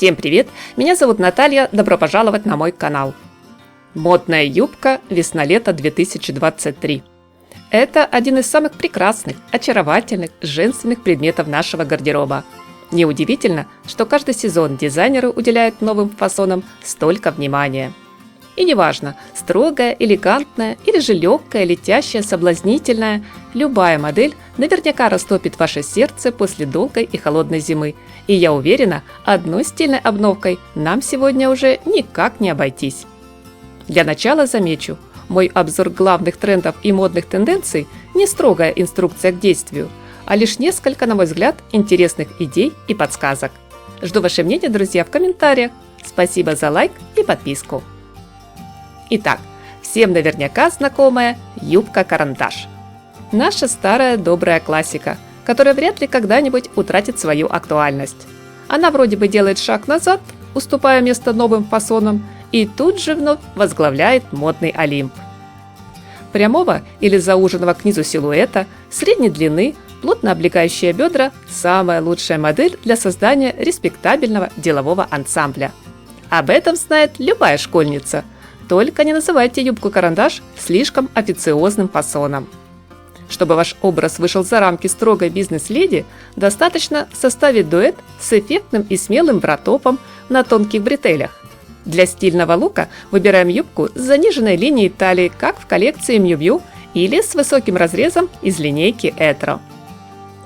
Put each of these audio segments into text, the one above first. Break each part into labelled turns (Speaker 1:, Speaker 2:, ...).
Speaker 1: Всем привет! Меня зовут Наталья, добро пожаловать на мой канал. Модная юбка весна-лето 2023. Это один из самых прекрасных, очаровательных, женственных предметов нашего гардероба. Неудивительно, что каждый сезон дизайнеры уделяют новым фасонам столько внимания. И неважно, строгая, элегантная или же легкая, летящая, соблазнительная, любая модель наверняка растопит ваше сердце после долгой и холодной зимы. И я уверена, одной стильной обновкой нам сегодня уже никак не обойтись. Для начала замечу, мой обзор главных трендов и модных тенденций не строгая инструкция к действию, а лишь несколько, на мой взгляд, интересных идей и подсказок. Жду ваше мнение, друзья, в комментариях. Спасибо за лайк и подписку. Итак, всем наверняка знакомая юбка-карандаш. Наша старая добрая классика, которая вряд ли когда-нибудь утратит свою актуальность. Она вроде бы делает шаг назад, уступая место новым фасонам, и тут же вновь возглавляет модный Олимп. Прямого или зауженного к низу силуэта, средней длины, плотно облегающая бедра – самая лучшая модель для создания респектабельного делового ансамбля. Об этом знает любая школьница. Только не называйте юбку-карандаш слишком официозным фасоном. Чтобы ваш образ вышел за рамки строгой бизнес-леди, достаточно составить дуэт с эффектным и смелым бра-топом на тонких бретелях. Для стильного лука выбираем юбку с заниженной линией талии, как в коллекции Miu Miu, или с высоким разрезом из линейки Etro.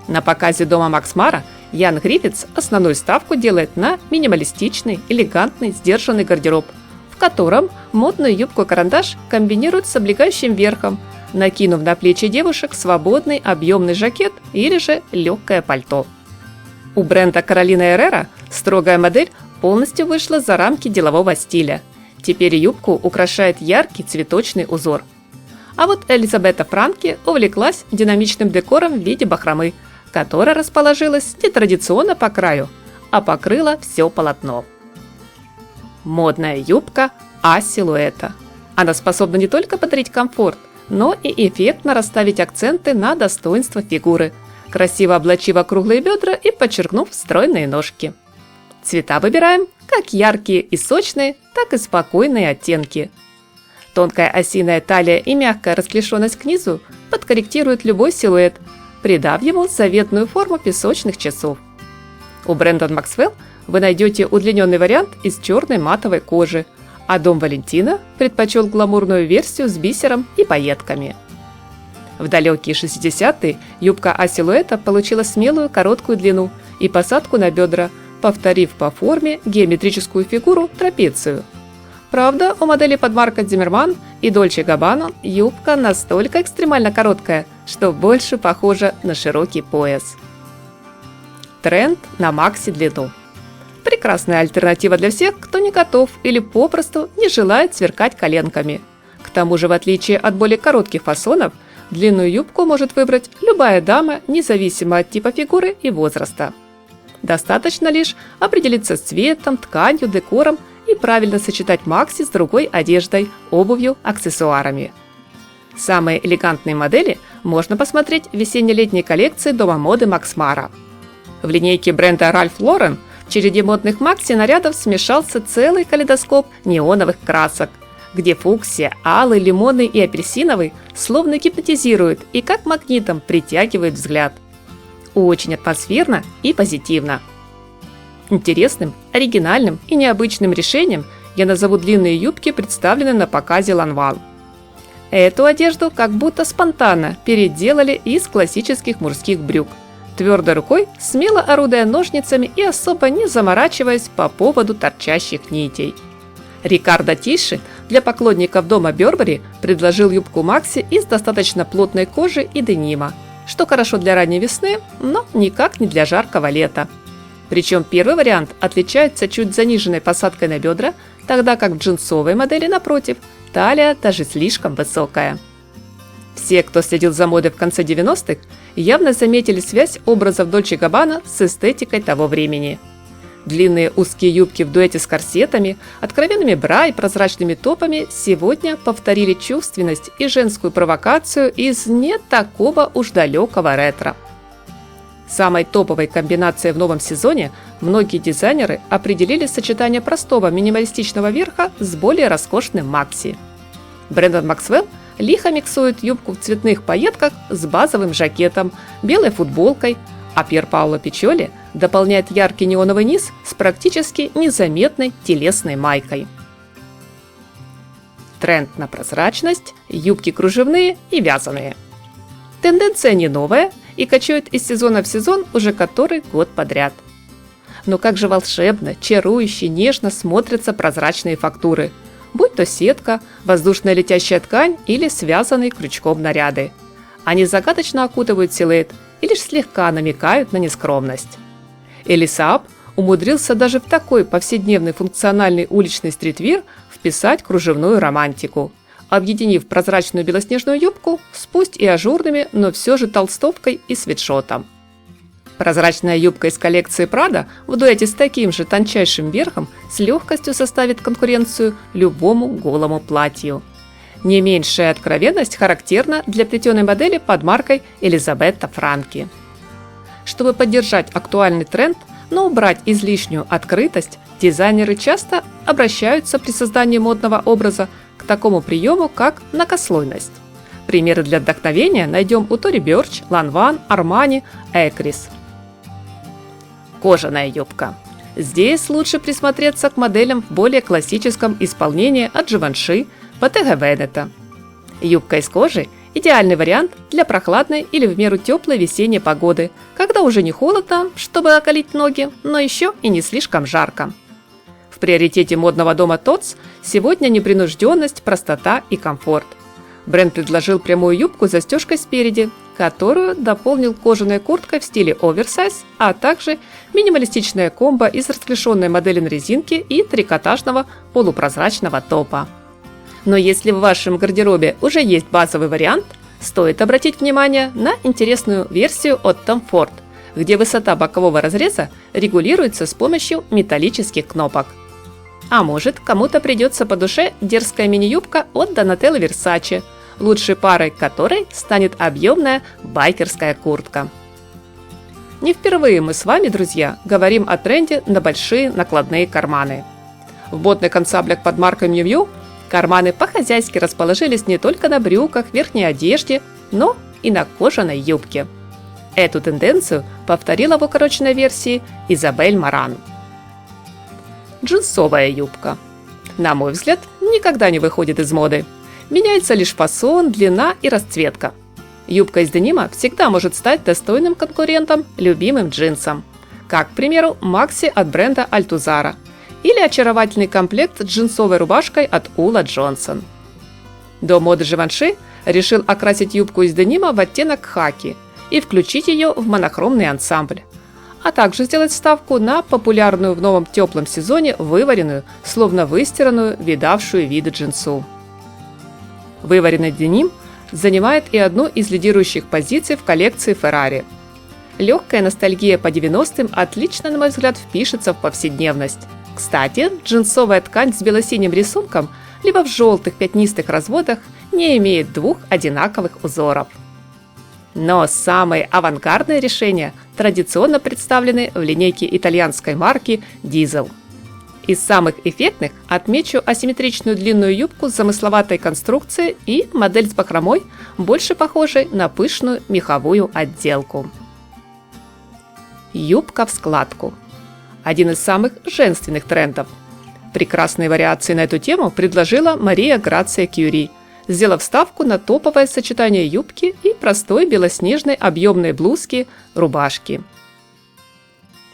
Speaker 1: На показе дома Макс Мара Ян Гриффитс основную ставку делает на минималистичный, элегантный, сдержанный гардероб, в котором модную юбку-карандаш комбинируют с облегающим верхом, накинув на плечи девушек свободный объемный жакет или же легкое пальто. У бренда Carolina Herrera строгая модель полностью вышла за рамки делового стиля. Теперь юбку украшает яркий цветочный узор. А вот Элизабета Франки увлеклась динамичным декором в виде бахромы, которая расположилась не традиционно по краю, а покрыла все полотно. Модная юбка А-силуэта. Она способна не только подарить комфорт, но и эффектно расставить акценты на достоинство фигуры, красиво облачив округлые бедра и подчеркнув стройные ножки. Цвета выбираем как яркие и сочные, так и спокойные оттенки. Тонкая осиная талия и мягкая расклешенность к низу подкорректируют любой силуэт, придав ему заветную форму песочных часов. У бренда Maxwell вы найдете удлиненный вариант из черной матовой кожи, а дом Валентина предпочел гламурную версию с бисером и пайетками. В далекие 60-е юбка А-силуэта получила смелую короткую длину и посадку на бедра, повторив по форме геометрическую фигуру трапецию. Правда, у модели под маркой Zimmermann и Dolce Gabbana юбка настолько экстремально короткая, что больше похожа на широкий пояс. Тренд на макси-длину. Прекрасная альтернатива для всех, кто не готов или попросту не желает сверкать коленками. К тому же, в отличие от более коротких фасонов, длинную юбку может выбрать любая дама, независимо от типа фигуры и возраста. Достаточно лишь определиться с цветом, тканью, декором и правильно сочетать макси с другой одеждой, обувью, аксессуарами. Самые элегантные модели можно посмотреть в весенне-летней коллекции дома моды Макс Мара. В линейке бренда Ralph Lauren в череде модных макси-нарядов смешался целый калейдоскоп неоновых красок, где фуксия, алый, лимонный и апельсиновый словно гипнотизируют и как магнитом притягивают взгляд. Очень атмосферно и позитивно. Интересным, оригинальным и необычным решением я назову длинные юбки, представленные на показе Lanvin. Эту одежду как будто спонтанно переделали из классических мужских брюк, твердой рукой, смело орудуя ножницами и особо не заморачиваясь по поводу торчащих нитей. Рикардо Тиши для поклонников дома Бербери предложил юбку макси из достаточно плотной кожи и денима, что хорошо для ранней весны, но никак не для жаркого лета. Причем первый вариант отличается чуть заниженной посадкой на бедра, тогда как в джинсовой модели, напротив, талия даже слишком высокая. Все, кто следил за модой в конце 90-х, явно заметили связь образов Dolce Gabbana с эстетикой того времени. Длинные узкие юбки в дуэте с корсетами, откровенными бра и прозрачными топами сегодня повторили чувственность и женскую провокацию из не такого уж далекого ретро. Самой топовой комбинацией в новом сезоне многие дизайнеры определили сочетание простого минималистичного верха с более роскошным макси. Брэндон Максвелл лихо миксует юбку в цветных пайетках с базовым жакетом, белой футболкой, а Пьер Паоло Пичоли дополняет яркий неоновый низ с практически незаметной телесной майкой. Тренд на прозрачность, юбки кружевные и вязаные. Тенденция не новая и кочует из сезона в сезон уже который год подряд. Но как же волшебно, чарующе, нежно смотрятся прозрачные фактуры, будь то сетка, воздушная летящая ткань или связанные крючком наряды. Они загадочно окутывают силуэт и лишь слегка намекают на нескромность. Эли Сааб умудрился даже в такой повседневный функциональный уличный стритвир вписать кружевную романтику, объединив прозрачную белоснежную юбку с пусть и ажурными, но все же толстовкой и свитшотом. Прозрачная юбка из коллекции Prada в дуэте с таким же тончайшим верхом с легкостью составит конкуренцию любому голому платью. Не меньшая откровенность характерна для плетеной модели под маркой Элизабетта Франки. Чтобы поддержать актуальный тренд, но убрать излишнюю открытость, дизайнеры часто обращаются при создании модного образа к такому приему, как многослойность. Примеры для вдохновения найдем у Тори Бёрч, Lanvin, Armani, Ekris. Кожаная юбка. Здесь лучше присмотреться к моделям в более классическом исполнении от Givenchy, Bottega Veneta. Юбка из кожи – идеальный вариант для прохладной или в меру теплой весенней погоды, когда уже не холодно, чтобы околить ноги, но еще и не слишком жарко. В приоритете модного дома Tod's сегодня непринужденность, простота и комфорт. Бренд предложил прямую юбку с застежкой спереди, которую дополнил кожаной курткой в стиле оверсайз, а также минималистичная комбо из расклешенной модели на резинке и трикотажного полупрозрачного топа. Но если в вашем гардеробе уже есть базовый вариант, стоит обратить внимание на интересную версию от Tom Ford, где высота бокового разреза регулируется с помощью металлических кнопок. А может, кому-то придется по душе дерзкая мини-юбка от Donatella Versace, лучшей парой которой станет объемная байкерская куртка. Не впервые мы с вами, друзья, говорим о тренде на большие накладные карманы. В модных ансамблях под маркой Miu Miu карманы по-хозяйски расположились не только на брюках, верхней одежде, но и на кожаной юбке. Эту тенденцию повторила в укороченной версии Изабель Маран. Джинсовая юбка. На мой взгляд, никогда не выходит из моды. Меняется лишь фасон, длина и расцветка. Юбка из денима всегда может стать достойным конкурентом любимым джинсам, как, к примеру, макси от бренда Альтузара или очаровательный комплект с джинсовой рубашкой от Ула Джонсон. Дом моды Givenchy решил окрасить юбку из денима в оттенок хаки и включить ее в монохромный ансамбль, а также сделать ставку на популярную в новом теплом сезоне вываренную, словно выстиранную, видавшую виды джинсу. Вываренный деним занимает и одну из лидирующих позиций в коллекции Ferrari. Легкая ностальгия по 90-м отлично, на мой взгляд, впишется в повседневность. Кстати, джинсовая ткань с бело-синим рисунком, либо в желтых пятнистых разводах, не имеет двух одинаковых узоров. Но самые авангардные решения традиционно представлены в линейке итальянской марки Diesel. Из самых эффектных отмечу асимметричную длинную юбку с замысловатой конструкцией и модель с бахромой, больше похожей на пышную меховую отделку. Юбка в складку. Один из самых женственных трендов. Прекрасные вариации на эту тему предложила Мария Грация Кюри, сделав ставку на топовое сочетание юбки и простой белоснежной объемной блузки, рубашки.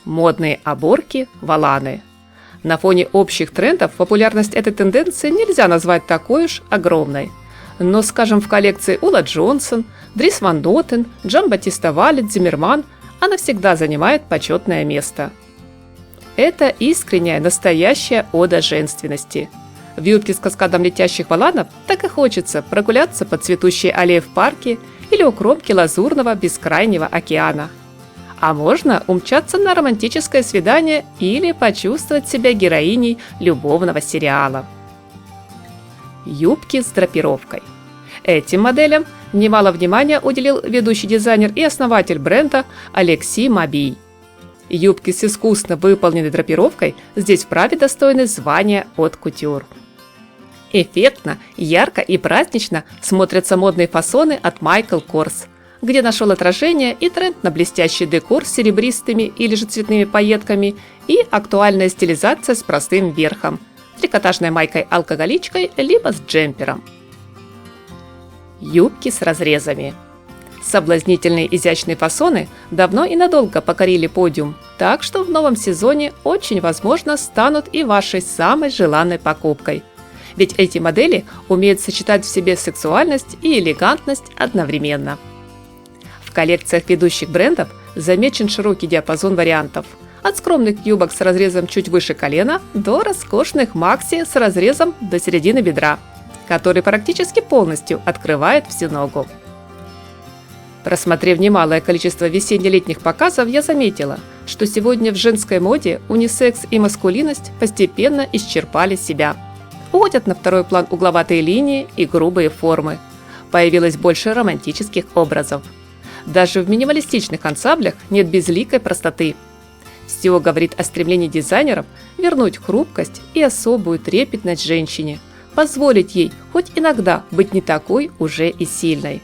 Speaker 1: Модные оборки, воланы. На фоне общих трендов популярность этой тенденции нельзя назвать такой уж огромной. Но, скажем, в коллекции Ула Джонсон, Дрис Ван Нотен, Джан Батиста Валет, Зиммерман она всегда занимает почетное место. Это искренняя, настоящая ода женственности. В юбке с каскадом летящих воланов так и хочется прогуляться по цветущей аллее в парке или у кромки лазурного бескрайнего океана. А можно умчаться на романтическое свидание или почувствовать себя героиней любовного сериала. Юбки с драпировкой. Этим моделям немало внимания уделил ведущий дизайнер и основатель бренда Алексей Мобий. Юбки с искусно выполненной драпировкой здесь вправе достойны звания от кутюр. Эффектно, ярко и празднично смотрятся модные фасоны от Michael Kors, где нашел отражение и тренд на блестящий декор с серебристыми или же цветными пайетками и актуальная стилизация с простым верхом, трикотажной майкой-алкоголичкой либо с джемпером. Юбки с разрезами. Соблазнительные изящные фасоны давно и надолго покорили подиум, так что в новом сезоне очень возможно станут и вашей самой желанной покупкой. Ведь эти модели умеют сочетать в себе сексуальность и элегантность одновременно. В коллекциях ведущих брендов замечен широкий диапазон вариантов. От скромных юбок с разрезом чуть выше колена до роскошных макси с разрезом до середины бедра, который практически полностью открывает всю ногу. Просмотрев немалое количество весенне-летних показов, я заметила, что сегодня в женской моде унисекс и маскулинность постепенно исчерпали себя. Уходят на второй план угловатые линии и грубые формы. Появилось больше романтических образов. Даже в минималистичных ансамблях нет безликой простоты. Все говорит о стремлении дизайнеров вернуть хрупкость и особую трепетность женщине, позволить ей хоть иногда быть не такой уже и сильной.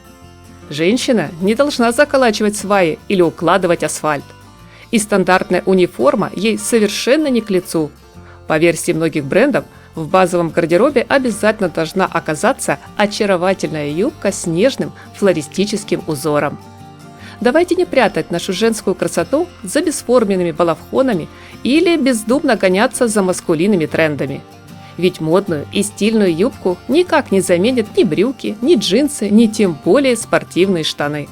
Speaker 1: Женщина не должна заколачивать сваи или укладывать асфальт. И стандартная униформа ей совершенно не к лицу. По версии многих брендов, в базовом гардеробе обязательно должна оказаться очаровательная юбка с нежным флористическим узором. Давайте не прятать нашу женскую красоту за бесформенными балахонами или бездумно гоняться за маскулинными трендами. Ведь модную и стильную юбку никак не заменят ни брюки, ни джинсы, ни тем более спортивные штаны.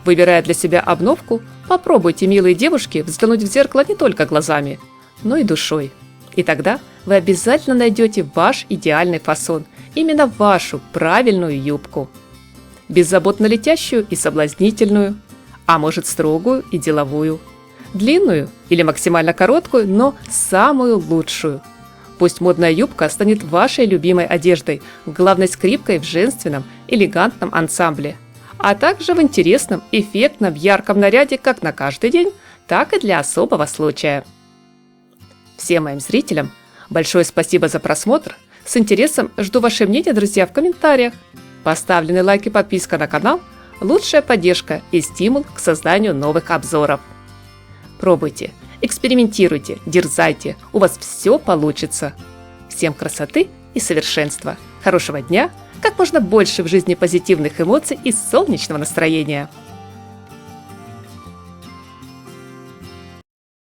Speaker 1: Выбирая для себя обновку, попробуйте, милые девушки, взглянуть в зеркало не только глазами, но и душой. И тогда вы обязательно найдете ваш идеальный фасон, именно вашу правильную юбку. Беззаботно летящую и соблазнительную, а может строгую и деловую. Длинную или максимально короткую, но самую лучшую. Пусть модная юбка станет вашей любимой одеждой, главной скрипкой в женственном, элегантном ансамбле, а также в интересном, эффектном, ярком наряде как на каждый день, так и для особого случая. Всем моим зрителям большое спасибо за просмотр. С интересом жду ваше мнение, друзья, в комментариях. Поставленный лайк и подписка на канал – лучшая поддержка и стимул к созданию новых обзоров. Пробуйте, экспериментируйте, дерзайте, у вас все получится. Всем красоты и совершенства, хорошего дня, как можно больше в жизни позитивных эмоций и солнечного настроения.